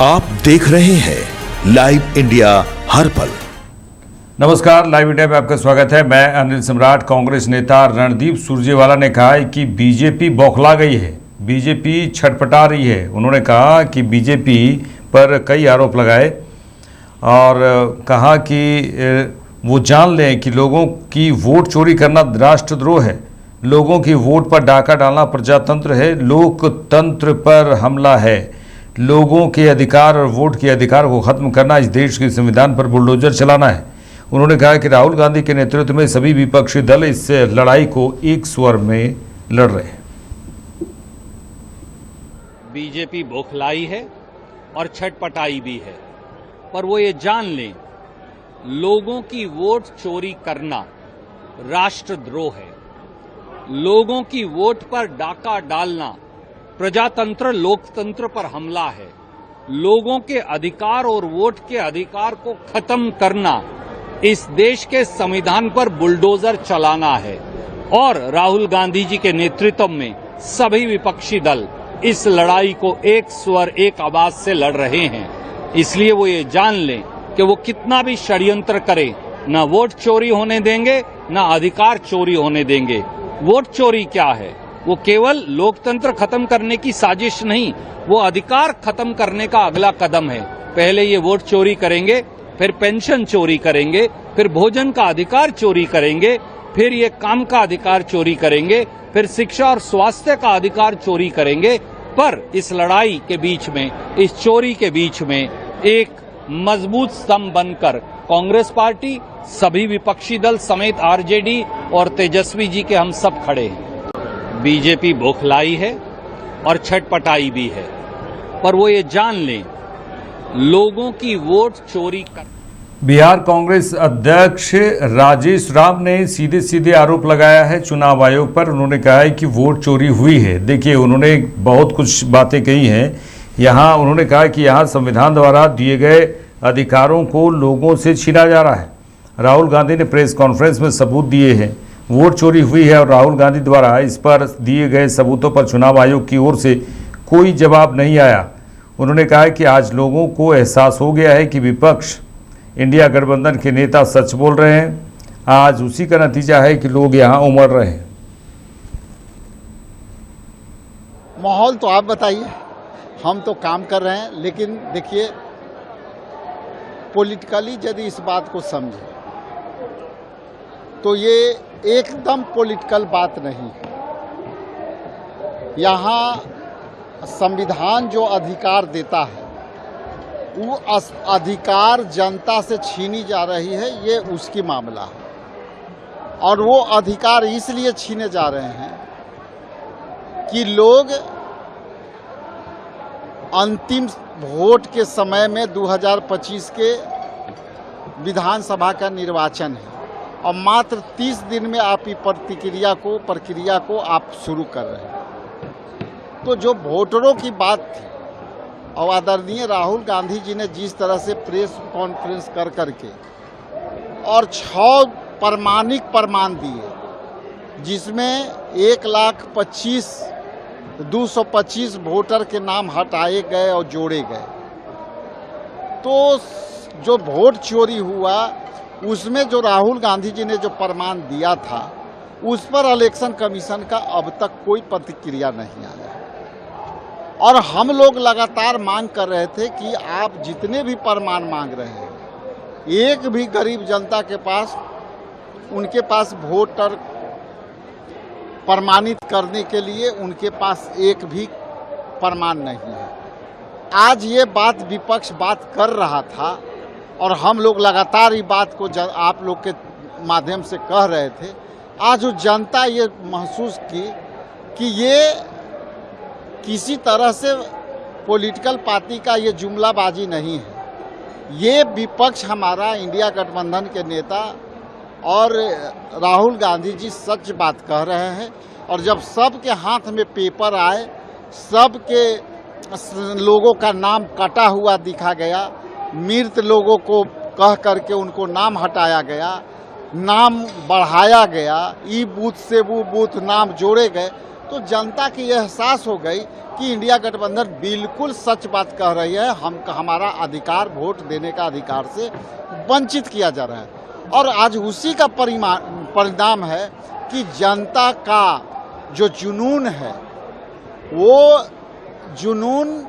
आप देख रहे हैं लाइव इंडिया हर पल। नमस्कार, लाइव इंडिया में आपका स्वागत है। मैं अनिल सम्राट। कांग्रेस नेता रणदीप सुरजेवाला ने कहा है कि बीजेपी बौखला गई है, बीजेपी छटपटा रही है। उन्होंने कहा कि बीजेपी पर कई आरोप लगाए और कहा कि वो जान लें कि लोगों की वोट चोरी करना राष्ट्रद्रोह है, लोगों की वोट पर डाका डालना प्रजातंत्र है, लोकतंत्र पर हमला है, लोगों के अधिकार और वोट के अधिकार को खत्म करना, इस देश के संविधान पर बुलडोजर चलाना है। उन्होंने कहा कि राहुल गांधी के नेतृत्व में सभी विपक्षी दल इस लड़ाई को एक स्वर में लड़ रहे हैं। बीजेपी बौखलाई है और छटपटाई भी है, पर वो ये जान लें लोगों की वोट चोरी करना राष्ट्रद्रोह है, लोगों की वोट पर डाका डालना प्रजातंत्र लोकतंत्र पर हमला है, लोगों के अधिकार और वोट के अधिकार को खत्म करना इस देश के संविधान पर बुलडोजर चलाना है। और राहुल गांधी जी के नेतृत्व में सभी विपक्षी दल इस लड़ाई को एक स्वर एक आवाज से लड़ रहे हैं। इसलिए वो ये जान लें कि वो कितना भी षड्यंत्र करे, न वोट चोरी होने देंगे, न अधिकार चोरी होने देंगे। वोट चोरी क्या है? वो केवल लोकतंत्र खत्म करने की साजिश नहीं, वो अधिकार खत्म करने का अगला कदम है। पहले ये वोट चोरी करेंगे, फिर पेंशन चोरी करेंगे, फिर भोजन का अधिकार चोरी करेंगे, फिर ये काम का अधिकार चोरी करेंगे, फिर शिक्षा और स्वास्थ्य का अधिकार चोरी करेंगे। पर इस लड़ाई के बीच में, इस चोरी के बीच में एक मजबूत स्तंभ बनकर कांग्रेस पार्टी, सभी विपक्षी दल समेत आरजेडी और तेजस्वी जी के हम सब खड़े हैं। बीजेपी बौखलाई है और छटपटाई भी है, पर वो ये जान लें लोगों की वोट चोरी कर। बिहार कांग्रेस अध्यक्ष राजेश राम ने सीधे सीधे आरोप लगाया है चुनाव आयोग पर। उन्होंने कहा है कि वोट चोरी हुई है। देखिए, उन्होंने बहुत कुछ बातें कही हैं। यहाँ उन्होंने कहा कि यहाँ संविधान द्वारा दिए गए अधिकारों को लोगों से छीना जा रहा है। राहुल गांधी ने प्रेस कॉन्फ्रेंस में सबूत दिए हैं, वोट चोरी हुई है और राहुल गांधी द्वारा इस पर दिए गए सबूतों पर चुनाव आयोग की ओर से कोई जवाब नहीं आया। उन्होंने कहा कि आज लोगों को एहसास हो गया है कि विपक्ष इंडिया गठबंधन के नेता सच बोल रहे हैं। आज उसी का नतीजा है कि लोग यहाँ उमड़ रहे हैं। माहौल तो आप बताइए, हम तो काम कर रहे हैं, लेकिन देखिए पॉलिटिकली यदि इस बात को समझे तो ये एकदम पॉलिटिकल बात नहीं है। यहाँ संविधान जो अधिकार देता है वो अधिकार जनता से छीनी जा रही है, ये उसकी मामला है। और वो अधिकार इसलिए छीने जा रहे हैं कि लोग अंतिम वोट के समय में 2025 के विधानसभा का निर्वाचन है और मात्र 30 दिन में आप ये प्रक्रिया को आप शुरू कर रहे हैं। तो जो वोटरों की बात थी और आदरणीय राहुल गांधी जी ने जिस तरह से प्रेस कॉन्फ्रेंस कर करके और 6 प्रमाणिक प्रमाण दिए, जिसमें 1,25,225 वोटर के नाम हटाए गए और जोड़े गए, तो जो वोट चोरी हुआ उसमें जो राहुल गांधी जी ने जो प्रमाण दिया था उस पर इलेक्शन कमीशन का अब तक कोई प्रतिक्रिया नहीं आया। और हम लोग लगातार मांग कर रहे थे कि आप जितने भी प्रमाण मांग रहे हैं, एक भी गरीब जनता के पास उनके पास वोटर प्रमाणित करने के लिए उनके पास एक भी प्रमाण नहीं है। आज ये बात विपक्ष बात कर रहा था और हम लोग लगातार ये बात को आप लोग के माध्यम से कह रहे थे। आज वो जनता ये महसूस की कि ये किसी तरह से पॉलिटिकल पार्टी का ये जुमलाबाजी नहीं है। ये विपक्ष हमारा इंडिया गठबंधन के नेता और राहुल गांधी जी सच बात कह रहे हैं। और जब सबके हाथ में पेपर आए, सबके लोगों का नाम कटा हुआ दिखा गया, मृत लोगों को कह करके उनको नाम हटाया गया, नाम बढ़ाया गया, ई बूथ से वो बूथ नाम जोड़े गए, तो जनता की यह एहसास हो गई कि इंडिया गठबंधन बिल्कुल सच बात कह रही है। हमारा अधिकार, वोट देने का अधिकार से वंचित किया जा रहा है और आज उसी का परिणाम है कि जनता का जो जुनून है वो जुनून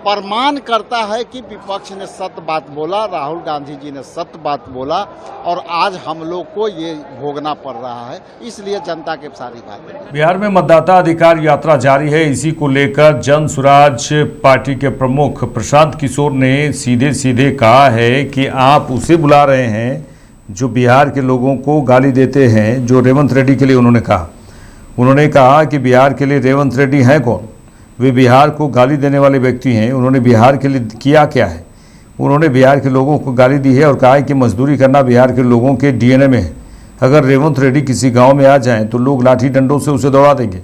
प्रमाण करता है कि विपक्ष ने सत्य बात बोला, राहुल गांधी जी ने सत्य बात बोला और आज हम लोग को ये भोगना पड़ रहा है। इसलिए जनता के सारी बात है। बिहार में मतदाता अधिकार यात्रा जारी है। इसी को लेकर जन सुराज पार्टी के प्रमुख प्रशांत किशोर ने सीधे सीधे कहा है कि आप उसे बुला रहे हैं जो बिहार के लोगों को गाली देते हैं, जो रेवंत रेड्डी के लिए उन्होंने कहा कि बिहार के लिए रेवंत रेड्डी हैं कौन? वे बिहार को गाली देने वाले व्यक्ति हैं। उन्होंने बिहार के लिए किया क्या है? उन्होंने बिहार के लोगों को गाली दी है और कहा है कि मजदूरी करना बिहार के लोगों के डीएनए में है। अगर रेवंत रेड्डी किसी गांव में आ जाएं तो लोग लाठी डंडों से उसे दौड़ा देंगे।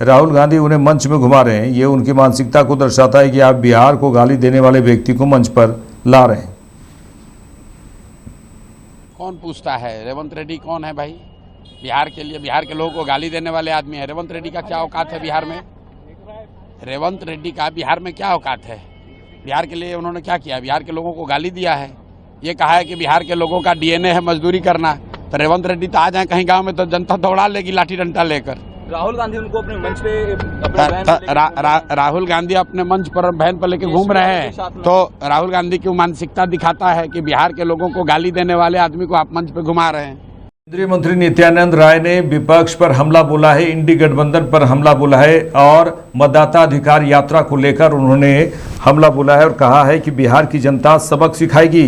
राहुल गांधी उन्हें मंच में घुमा रहे हैं। ये उनकी मानसिकता को दर्शाता है कि आप बिहार को गाली देने वाले व्यक्ति को मंच पर ला रहे हैं। कौन पूछता है रेवंत रेड्डी कौन है भाई? बिहार के लिए, बिहार के लोगों को गाली देने वाले आदमी है। रेवंत रेड्डी का क्या औकात है बिहार में? रेवंत रेड्डी का बिहार में क्या औकात है? बिहार के लिए उन्होंने क्या किया? बिहार के लोगों को गाली दिया है। ये कहा है कि बिहार के लोगों का डीएनए है मजदूरी करना। तो रेवंत रेड्डी तो आ जाए कहीं गांव में तो जनता दौड़ा लेगी लाठी डंडा लेकर। राहुल गांधी उनको अपने मंच पे राहुल गांधी अपने मंच पर बहन पर लेके घूम रहे हैं तो राहुल गांधी की मानसिकता दिखाता है कि बिहार के लोगों को गाली देने वाले आदमी को आप मंच पे घुमा रहे हैं। केंद्रीय मंत्री नित्यानंद राय ने विपक्ष पर हमला बोला है, इंडी गठबंधन पर हमला बोला है और मतदाता अधिकार यात्रा को लेकर उन्होंने हमला बोला है और कहा है कि बिहार की जनता सबक सिखाएगी।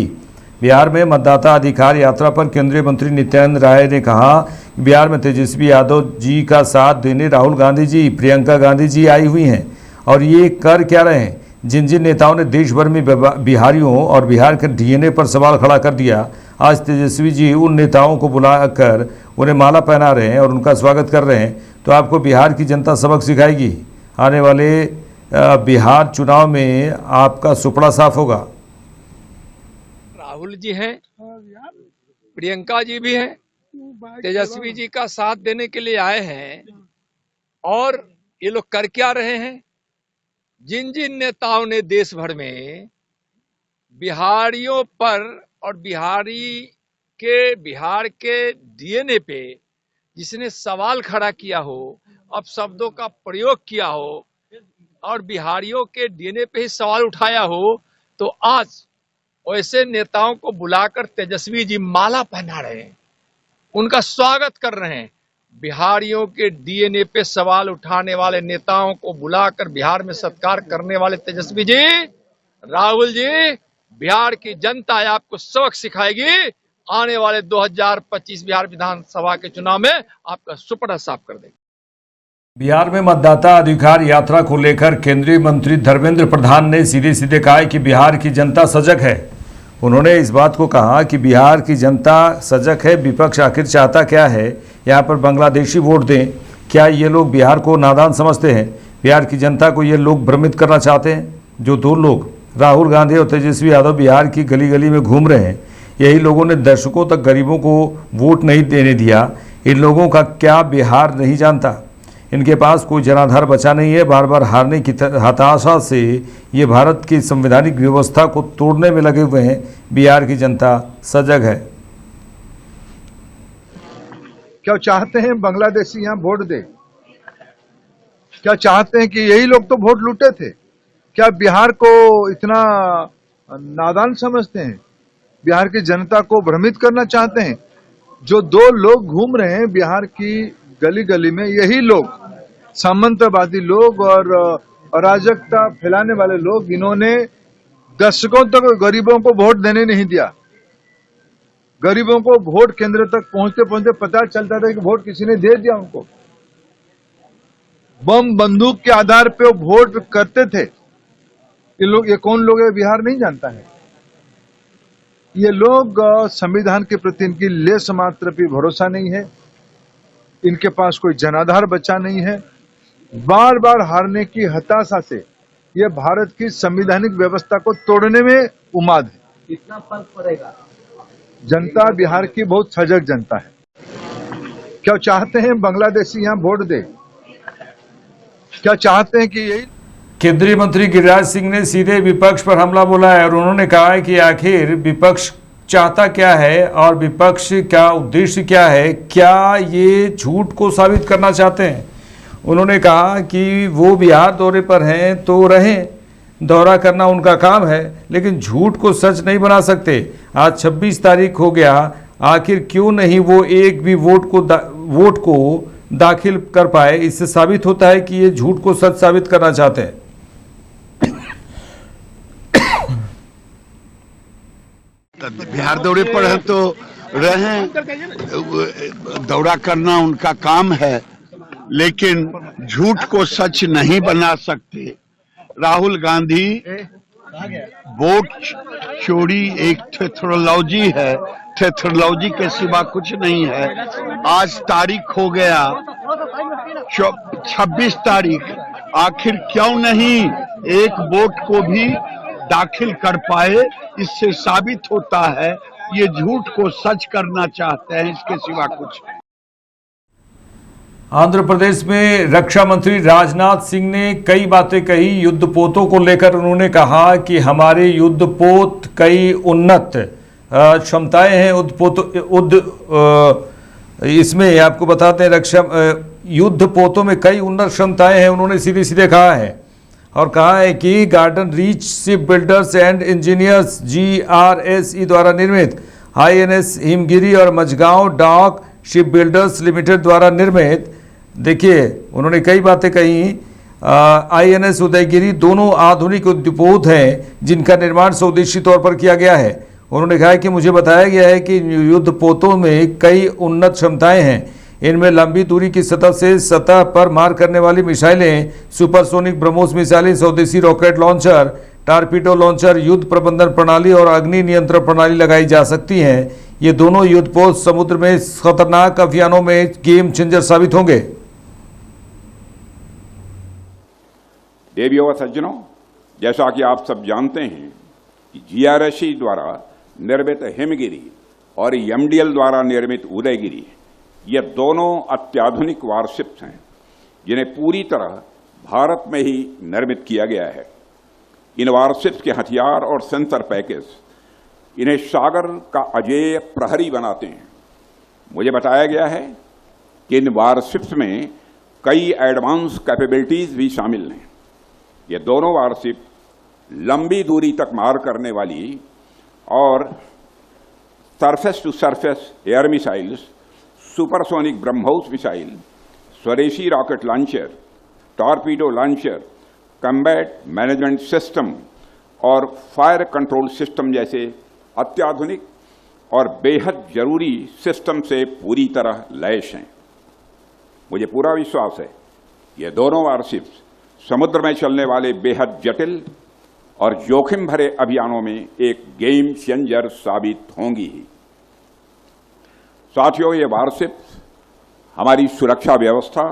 बिहार में मतदाता अधिकार यात्रा पर केंद्रीय मंत्री नित्यानंद राय ने कहा बिहार में तेजस्वी यादव जी का साथ देने राहुल गांधी जी, प्रियंका गांधी जी आई हुई हैं और ये कर क्या रहे हैं? जिन जिन नेताओं ने देश भर में बिहारियों और बिहार के डीएनए पर सवाल खड़ा कर दिया, आज तेजस्वी जी उन नेताओं को बुलाकर उन्हें माला पहना रहे हैं और उनका स्वागत कर रहे हैं। तो आपको बिहार की जनता सबक सिखाएगी। आने वाले बिहार चुनाव में आपका सुपड़ा साफ होगा। राहुल जी हैं, प्रियंका जी भी हैं, तेजस्वी जी का साथ देने के लिए आए हैं और ये लोग कर क्या रहे हैं? जिन जिन नेताओं ने देश भर में बिहारियों पर और बिहार के डीएनए पे जिसने सवाल खड़ा किया हो, अपशब्दों का प्रयोग किया हो और बिहारियों के डीएनए पे ही सवाल उठाया हो, तो आज ऐसे नेताओं को बुलाकर तेजस्वी जी माला पहना रहे हैं, उनका स्वागत कर रहे हैं। बिहारियों के डीएनए पे सवाल उठाने वाले नेताओं को बुलाकर बिहार में सत्कार करने वाले तेजस्वी जी, राहुल जी, बिहार की जनता आपको सबक सिखाएगी। आने वाले 2025 बिहार विधानसभा के चुनाव में आपका सुपड़ा साफ कर देगी। बिहार में मतदाता अधिकार यात्रा को लेकर केंद्रीय मंत्री धर्मेंद्र प्रधान ने सीधे सीधे कहा है कि बिहार की जनता सजग है। उन्होंने इस बात को कहा कि बिहार की जनता सजग है, विपक्ष आखिर चाहता क्या है? यहाँ पर बांग्लादेशी वोट दें, क्या ये लोग बिहार को नादान समझते हैं? बिहार की जनता को ये लोग भ्रमित करना चाहते हैं। जो दो लोग राहुल गांधी और तेजस्वी यादव बिहार की गली गली में घूम रहे हैं, यही लोगों ने दर्शकों तक गरीबों को वोट नहीं देने दिया। इन लोगों का क्या बिहार नहीं जानता? इनके पास कोई जनाधार बचा नहीं है। बार बार हारने की हताशा से ये भारत की संवैधानिक व्यवस्था को तोड़ने में लगे हुए हैं। बिहार की जनता सजग है। क्या चाहते हैं बांग्लादेशी यहाँ वोट दे? क्या चाहते हैं कि यही लोग तो वोट लूटे थे? क्या बिहार को इतना नादान समझते हैं? बिहार की जनता को भ्रमित करना चाहते हैं? जो दो लोग घूम रहे हैं बिहार की गली गली में, यही लोग सामंतवादी लोग और अराजकता फैलाने वाले लोग, इन्होंने दशकों तक गरीबों को वोट देने नहीं दिया। गरीबों को वोट केंद्र तक पहुंचते पहुंचते पता चलता था कि वोट किसी ने दे दिया उनको। बम बंदूक के आधार पे वो वोट करते थे। ये कौन लोग है बिहार नहीं जानता है। ये लोग संविधान के प्रति इनकी लेस मात्र भी भरोसा नहीं है। इनके पास कोई जनाधार बचा नहीं है। बार बार हारने की हताशा से ये भारत की संवैधानिक व्यवस्था को तोड़ने में उमाद है। कितना फर्क पड़ेगा? जनता बिहार की बहुत सजग जनता है। क्या चाहते हैं बांग्लादेशी यहाँ वोट दे? क्या चाहते हैं कि यही केंद्रीय मंत्री गिरिराज सिंह ने सीधे विपक्ष पर हमला बोला है और उन्होंने कहा है कि आखिर विपक्ष चाहता क्या है और विपक्ष का उद्देश्य क्या है, क्या ये झूठ को साबित करना चाहते हैं। उन्होंने कहा कि वो बिहार दौरे पर हैं तो रहें, दौरा करना उनका काम है, लेकिन झूठ को सच नहीं बना सकते। आज 26 तारीख हो गया, आखिर क्यों नहीं वो एक भी वोट को दाखिल कर पाए। इससे साबित होता है कि ये झूठ को सच साबित करना चाहते हैं। बिहार दौरे पर है तो रहें, दौरा करना उनका काम है, लेकिन झूठ को सच नहीं बना सकते। राहुल गांधी वोट चोरी एक थेथरोलॉजी है, थेथरोलॉजी के सिवा कुछ नहीं है। आज तारीख हो गया 26 तारीख, आखिर क्यों नहीं एक वोट को भी दाखिल कर पाए। इससे साबित होता है ये झूठ को सच करना चाहते हैं, इसके सिवा कुछ। आंध्र प्रदेश में रक्षा मंत्री राजनाथ सिंह ने कई बातें कही युद्धपोतों को लेकर। उन्होंने कहा कि हमारे युद्धपोत कई उन्नत क्षमताएं हैं। इसमें आपको बताते हैं रक्षा युद्धपोतों में कई उन्नत क्षमताएं हैं, उन्होंने सीधे सीधे कहा है। और कहा है कि Garden Reach Ship Builders and Engineers GRSE द्वारा निर्मित INS हिमगिरी और Mazagon Dock Ship Builders Limited द्वारा निर्मित, देखिए उन्होंने कई बातें कही। INS उदयगिरी दोनों आधुनिक युद्धपोत हैं जिनका निर्माण स्वदेशी तौर पर किया गया है। उन्होंने कहा कि मुझे बताया गया है कि युद्धपोतों में कई उन्नत क्षमताएं हैं। इनमें लंबी दूरी की सतह से सतह पर मार करने वाली मिसाइलें, सुपरसोनिक ब्रह्मोस मिसाइलें, स्वदेशी रॉकेट लॉन्चर, टारपीडो लॉन्चर, युद्ध प्रबंधन प्रणाली और अग्नि नियंत्रण प्रणाली लगाई जा सकती हैं। ये दोनों युद्धपोत समुद्र में खतरनाक अभियानों में गेम चेंजर साबित होंगे। देवियों व सज्जनों, जैसा कि आप सब जानते हैं कि GRSE द्वारा निर्मित हिमगिरी और MDL द्वारा निर्मित उदयगिरी, ये दोनों अत्याधुनिक वारशिप्स हैं जिन्हें पूरी तरह भारत में ही निर्मित किया गया है। इन वारशिप्स के हथियार और सेंसर पैकेज इन्हें सागर का अजेय प्रहरी बनाते हैं। मुझे बताया गया है कि इन वारशिप्स में कई एडवांस कैपेबिलिटीज भी शामिल हैं। ये दोनों वारशिप लंबी दूरी तक मार करने वाली और surface to surface air missiles, supersonic BrahMos missile, स्वदेशी rocket launcher, torpedo launcher, combat management system और फायर कंट्रोल सिस्टम जैसे अत्याधुनिक और बेहद जरूरी सिस्टम से पूरी तरह लैस हैं। मुझे पूरा विश्वास है ये दोनों वारशिप्स समुद्र में चलने वाले बेहद जटिल और जोखिम भरे अभियानों में एक गेम चेंजर साबित होंगी ही। साथियों, ये वारशिप्स हमारी सुरक्षा व्यवस्था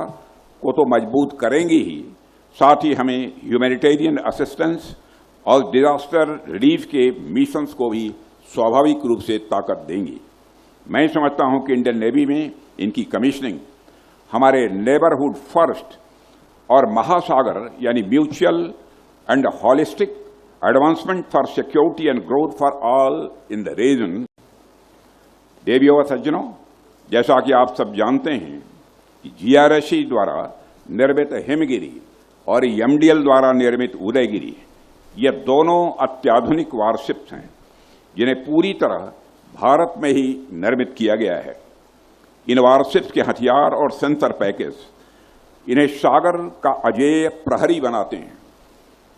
को तो मजबूत करेंगी ही, साथ ही हमें ह्यूमैनिटेरियन असिस्टेंस और डिजास्टर रिलीफ के मिशंस को भी स्वाभाविक रूप से ताकत देंगी। मैं समझता हूं कि इंडियन नेवी में इनकी कमीशनिंग हमारे नेबरहुड फर्स्ट और महासागर यानी mutual and holistic advancement for security and growth for all in the region. देवियों व सज्जनों, जैसा कि आप सब जानते हैं कि GRSE द्वारा निर्मित हिमगिरी और MDL द्वारा निर्मित उदयगिरी, ये दोनों अत्याधुनिक वारशिप्स हैं जिन्हें पूरी तरह भारत में ही निर्मित किया गया है। इन वारशिप्स के हथियार और सेंसर पैकेज इन्हें सागर का अजेय प्रहरी बनाते हैं।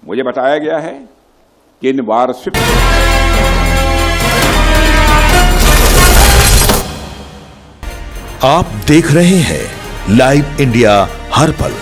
मुझे बताया गया है कि इन वारशिप्स आप देख रहे हैं लाइव इंडिया हर पल।